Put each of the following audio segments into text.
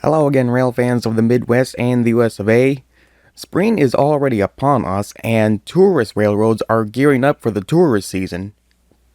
Hello again, rail fans of the Midwest and the US of A. Spring is already upon us, and tourist railroads are gearing up for the tourist season.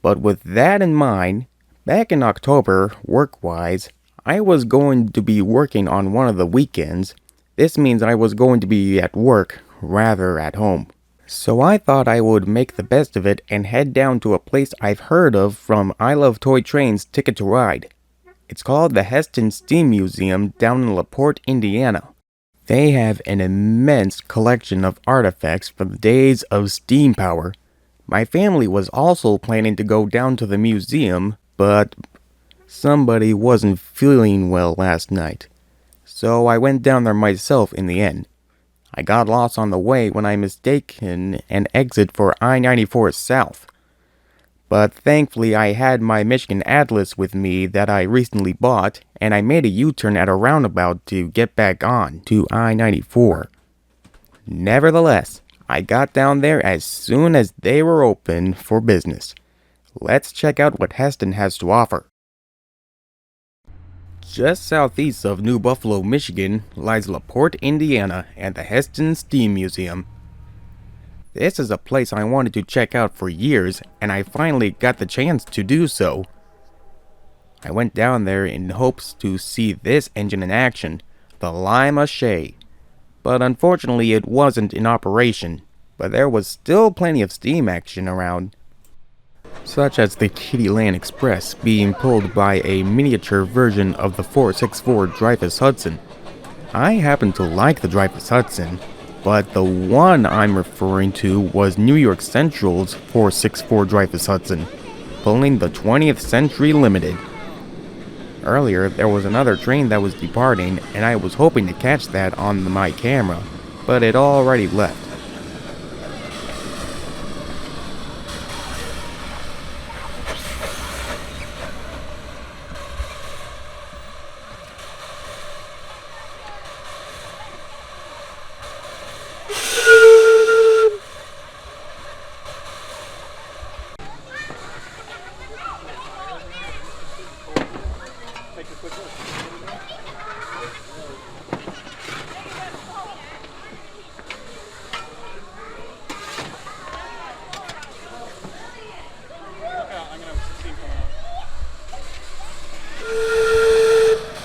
But with that in mind, back in October, work-wise, I was going to be working on one of the weekends. This means I was going to be at work, rather at home. So I thought I would make the best of it and head down to a place I've heard of from I Love Toy Train's Ticket to Ride. It's called the Hesston Steam Museum down in Porte, Indiana. They have an immense collection of artifacts from the days of steam power. My family was also planning to go down to the museum, but somebody wasn't feeling well last night. So I went down there myself in the end. I got lost on the way when I mistaken an exit for I-94 South. But thankfully I had my Michigan Atlas with me that I recently bought, and I made a U-turn at a roundabout to get back on to I-94. Nevertheless, I got down there as soon as they were open for business. Let's check out what Hesston has to offer. Just southeast of New Buffalo, Michigan, lies LaPorte, Indiana, and the Hesston Steam Museum. This is a place I wanted to check out for years, and I finally got the chance to do so. I went down there in hopes to see this engine in action, the Lima Shea. But unfortunately it wasn't in operation, but there was still plenty of steam action around, such as the Kittyland Express being pulled by a miniature version of the 464 Dreyfuss Hudson. I happen to like the Dreyfuss Hudson, but the one I'm referring to was New York Central's 464 Dreyfuss Hudson, pulling the 20th Century Limited. Earlier, there was another train that was departing, and I was hoping to catch that on my camera, but it already left.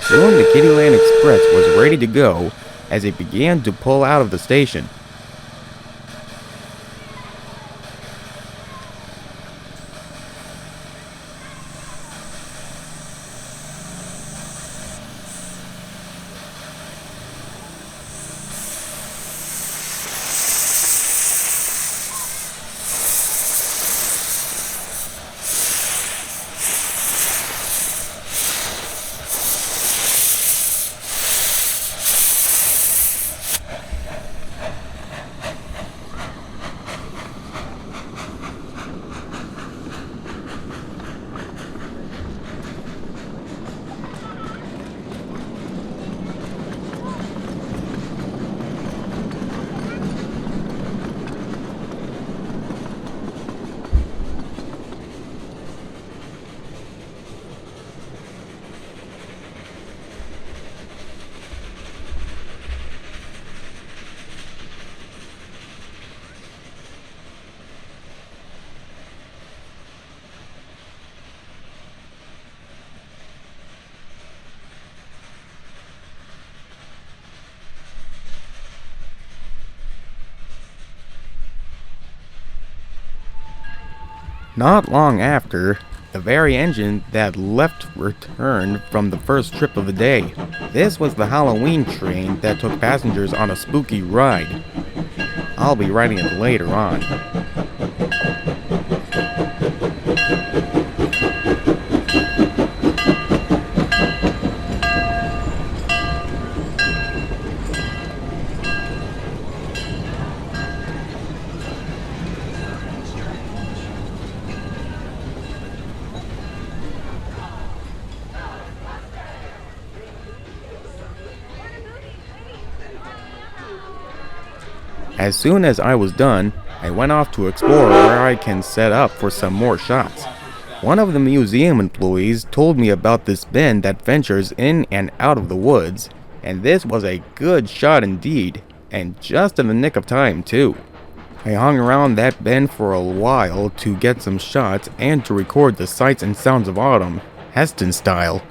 Soon the Kittyland Express was ready to go as it began to pull out of the station. Not long after, the very engine that left returned from the first trip of the day. This was the Halloween train that took passengers on a spooky ride. I'll be riding it later on. As soon as I was done, I went off to explore where I can set up for some more shots. One of the museum employees told me about this bend that ventures in and out of the woods, and this was a good shot indeed, and just in the nick of time too. I hung around that bend for a while to get some shots and to record the sights and sounds of autumn, Hesston style.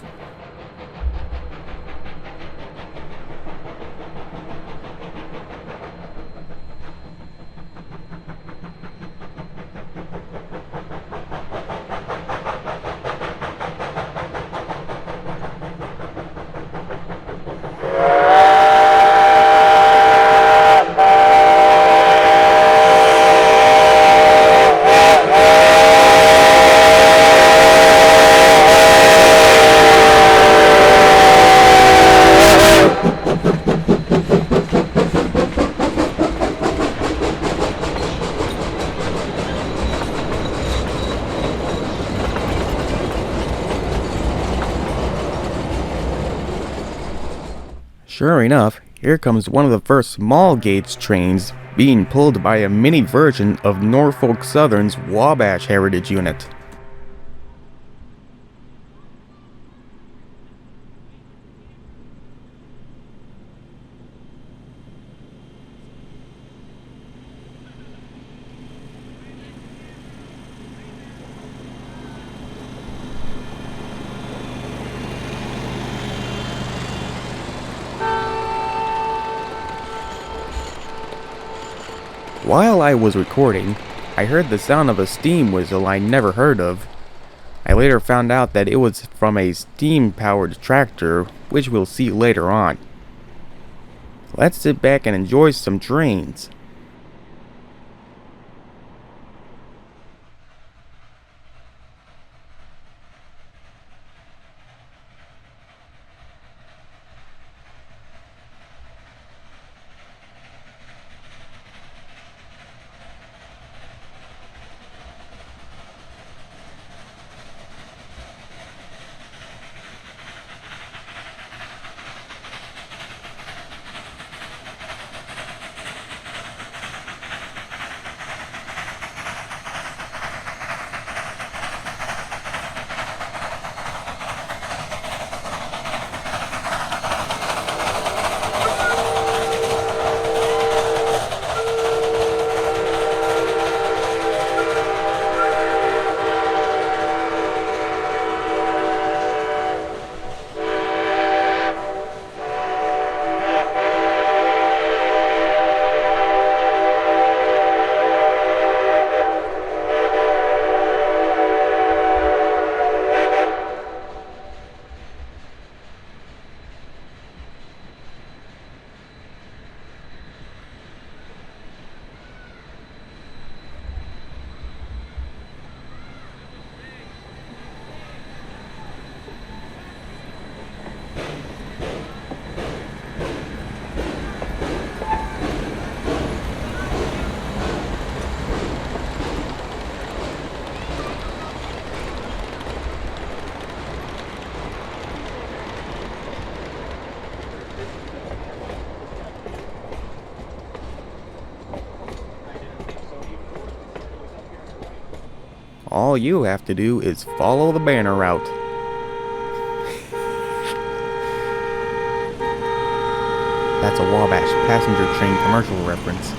Sure enough, here comes one of the first small gauge trains being pulled by a mini version of Norfolk Southern's Wabash Heritage Unit. While I was recording, I heard the sound of a steam whistle I never heard of. I later found out that it was from a steam-powered tractor, which we'll see later on. Let's sit back and enjoy some trains. All you have to do is follow the banner route. That's a Wabash passenger train commercial reference.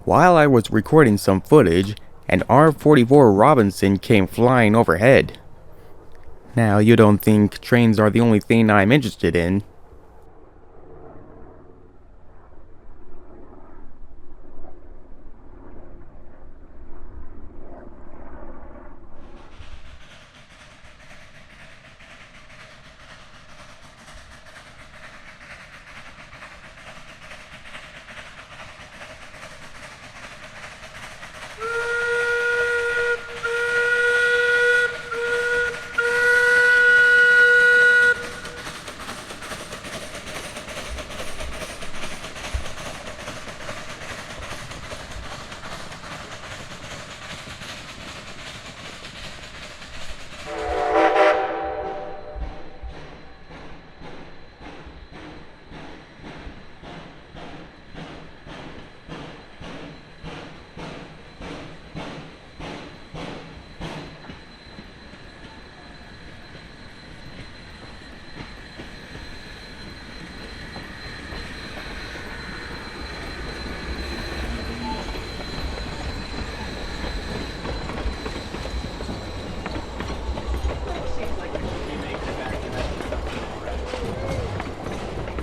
While I was recording some footage, an R-44 Robinson came flying overhead. Now, you don't think trains are the only thing I'm interested in.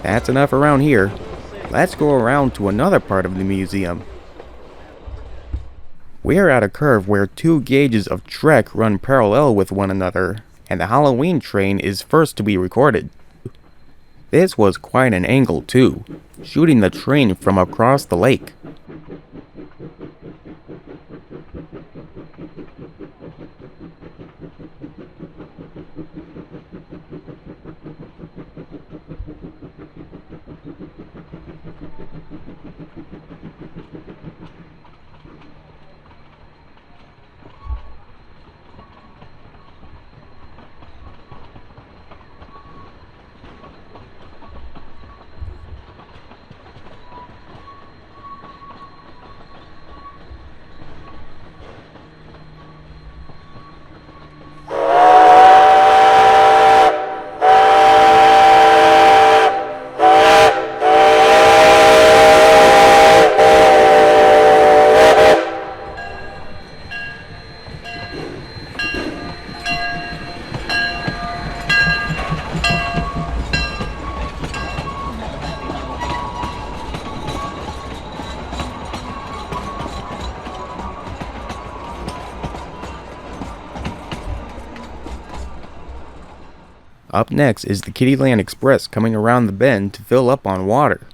That's enough around here. Let's go around to another part of the museum. We're at a curve where two gauges of trek run parallel with one another, and the Halloween train is first to be recorded. This was quite an angle too, shooting the train from across the lake. Up next is the Kittyland Express coming around the bend to fill up on water.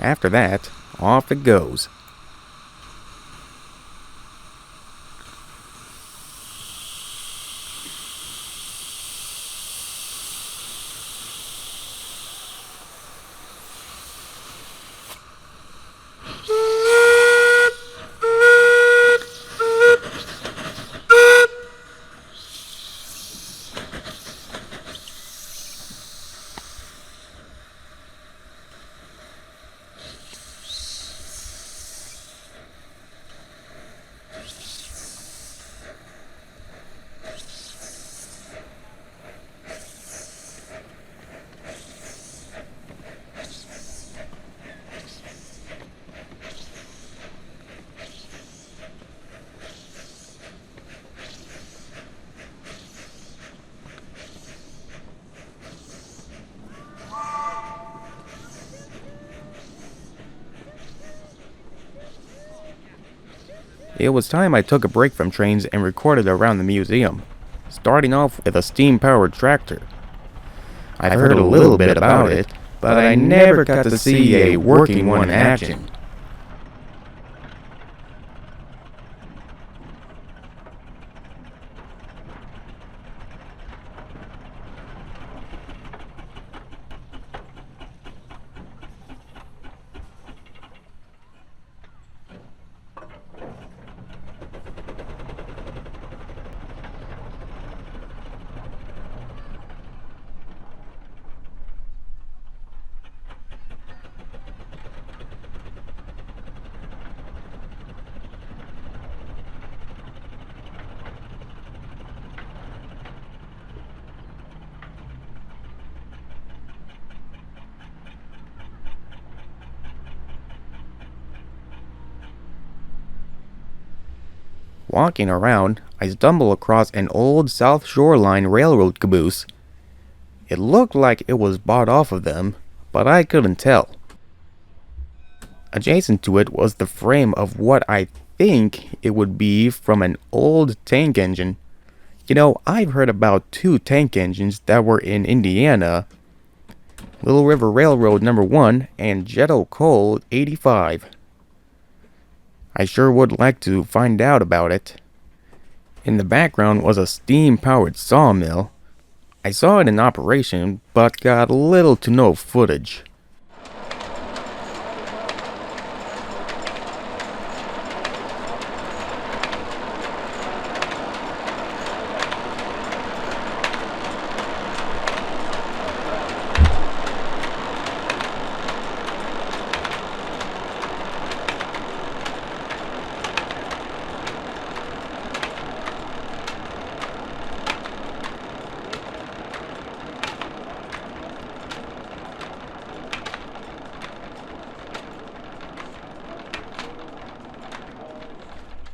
After that, off it goes. It was time I took a break from trains and recorded around the museum, starting off with a steam-powered tractor. I've heard a little bit about it, but I never got to see a working one in action. Walking around, I stumbled across an old South Shoreline Railroad caboose. It looked like it was bought off of them, but I couldn't tell. Adjacent to it was the frame of what I think it would be from an old tank engine. You know, I've heard about 2 tank engines that were in Indiana. Little River Railroad number 1 and Jetto Coal 85. I sure would like to find out about it. In the background was a steam-powered sawmill. I saw it in operation, but got little to no footage.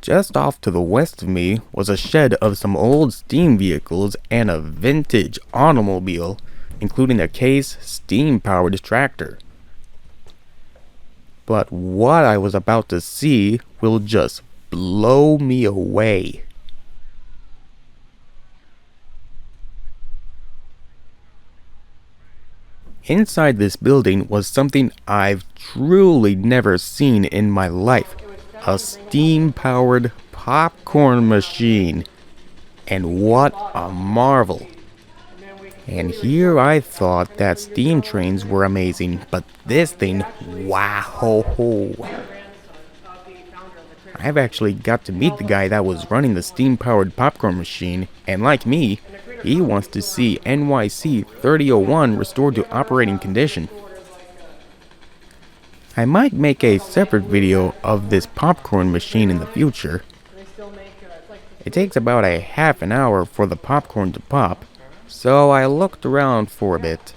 Just off to the west of me was a shed of some old steam vehicles and a vintage automobile, including a Case steam-powered tractor. But what I was about to see will just blow me away. Inside this building was something I've truly never seen in my life. A steam-powered popcorn machine. And what a marvel. And here I thought that steam trains were amazing, but this thing, wow. I've actually got to meet the guy that was running the steam-powered popcorn machine, and like me, he wants to see NYC 3001 restored to operating condition. I might make a separate video of this popcorn machine in the future. It takes about a half an hour for the popcorn to pop, so I looked around for a bit.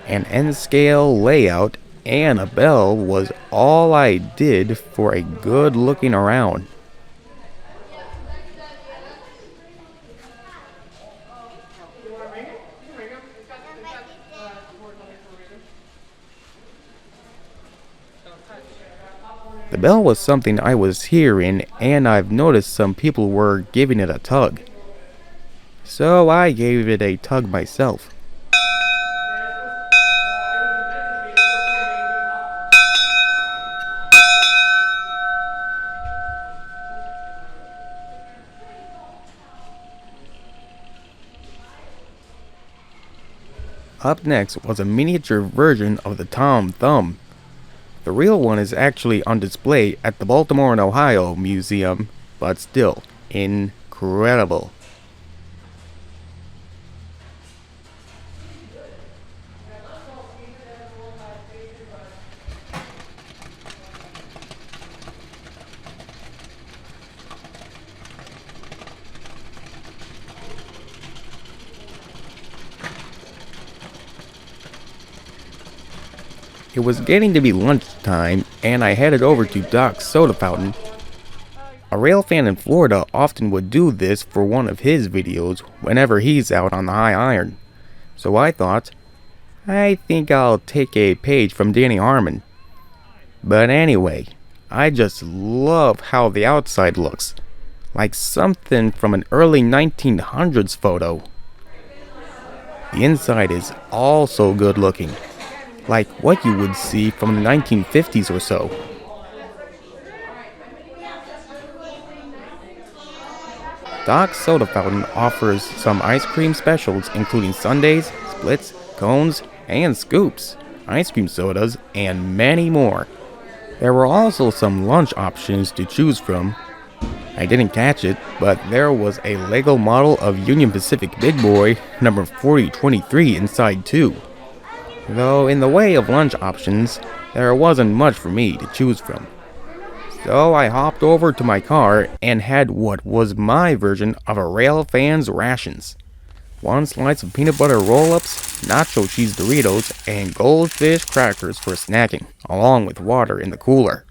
An N-scale layout and a bell was all I did for a good looking around. The bell was something I was hearing, and I've noticed some people were giving it a tug. So I gave it a tug myself. Up next was a miniature version of the Tom Thumb. The real one is actually on display at the Baltimore and Ohio Museum, but still, incredible. It was getting to be lunchtime, and I headed over to Doc's Soda Fountain. A rail fan in Florida often would do this for one of his videos whenever he's out on the high iron. So I thought, I think I'll take a page from Danny Harmon. But anyway, I just love how the outside looks, like something from an early 1900s photo. The inside is also good looking, like what you would see from the 1950s or so. Doc's Soda Fountain offers some ice cream specials including sundaes, splits, cones, and scoops, ice cream sodas, and many more. There were also some lunch options to choose from. I didn't catch it, but there was a Lego model of Union Pacific Big Boy number 4023 inside too. Though in the way of lunch options, there wasn't much for me to choose from. So I hopped over to my car and had what was my version of a rail fan's rations. 1 slice of peanut butter roll-ups, nacho cheese Doritos, and goldfish crackers for snacking, along with water in the cooler.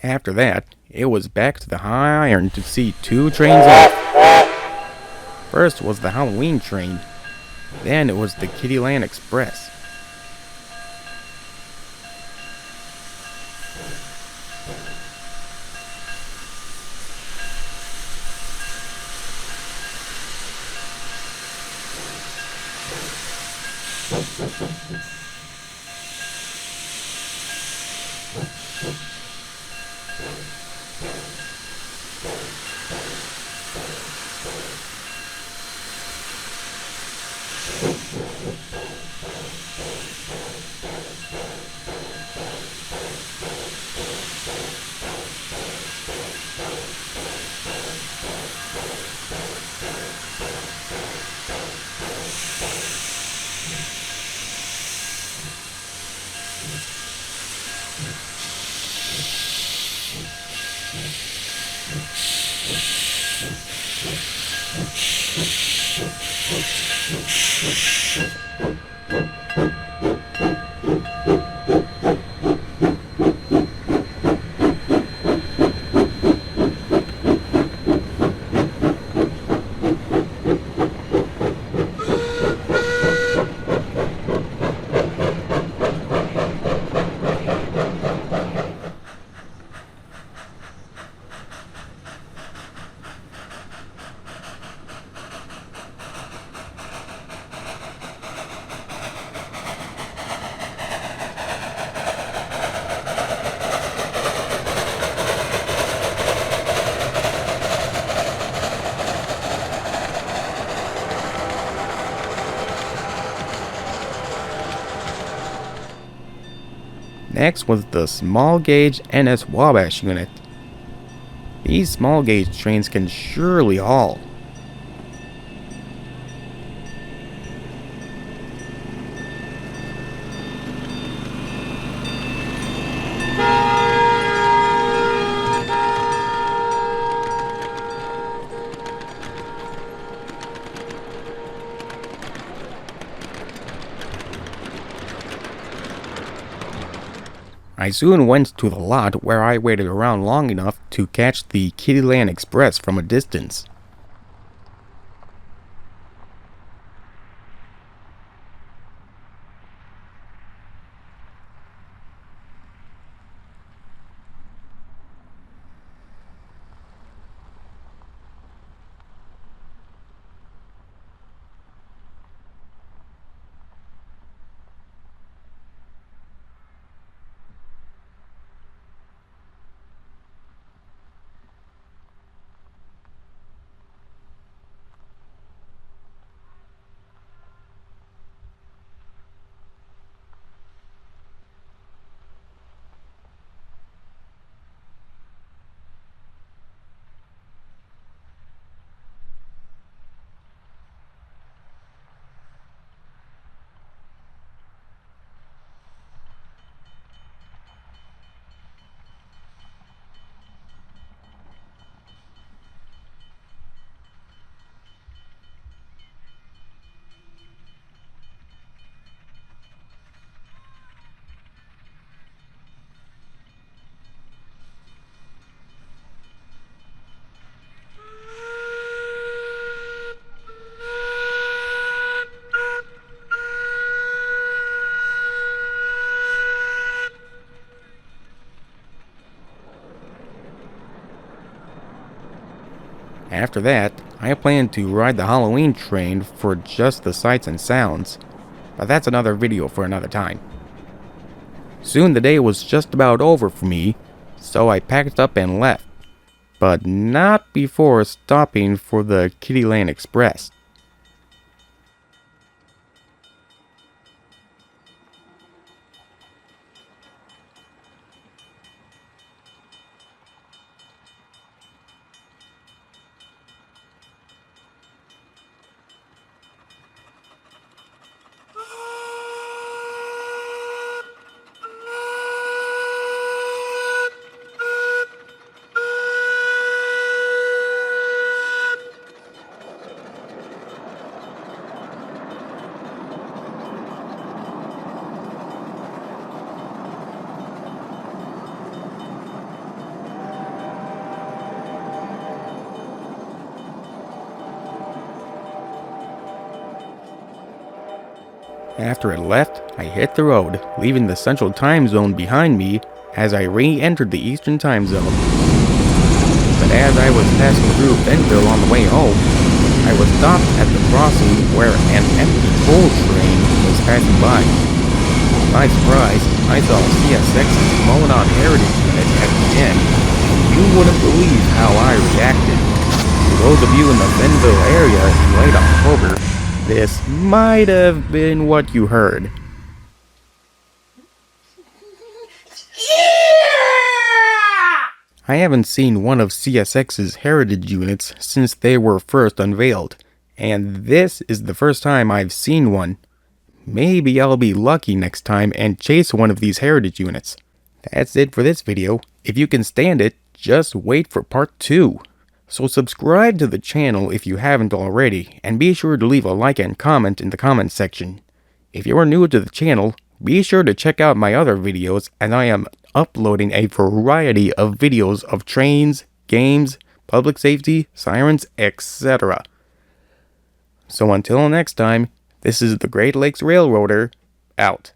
After that, it was back to the high iron to see two trains off. First was the Halloween train, then it was the Kittyland Express. Next was the small gauge NS Wabash unit. These small gauge trains can surely haul. I soon went to the lot where I waited around long enough to catch the Kittyland Express from a distance. After that, I planned to ride the Halloween train for just the sights and sounds, but that's another video for another time. Soon the day was just about over for me, so I packed up and left, but not before stopping for the Kittyland Express. After it left, I hit the road, leaving the Central Time Zone behind me as I re-entered the Eastern Time Zone. But as I was passing through Benville on the way home, I was stopped at the crossing where an empty coal train was passing by. To my surprise, I saw CSX's Monon Heritage unit at the end, and you wouldn't believe how I reacted. For those of you in the Benville area in late October, this might have been what you heard. I haven't seen one of CSX's heritage units since they were first unveiled, and this is the first time I've seen one. Maybe I'll be lucky next time and chase one of these heritage units. That's it for this video. If you can stand it, just wait for part 2. So subscribe to the channel if you haven't already, and be sure to leave a like and comment in the comments section. If you are new to the channel, be sure to check out my other videos, as I am uploading a variety of videos of trains, games, public safety, sirens, etc. So until next time, this is the Great Lakes Railroader, out.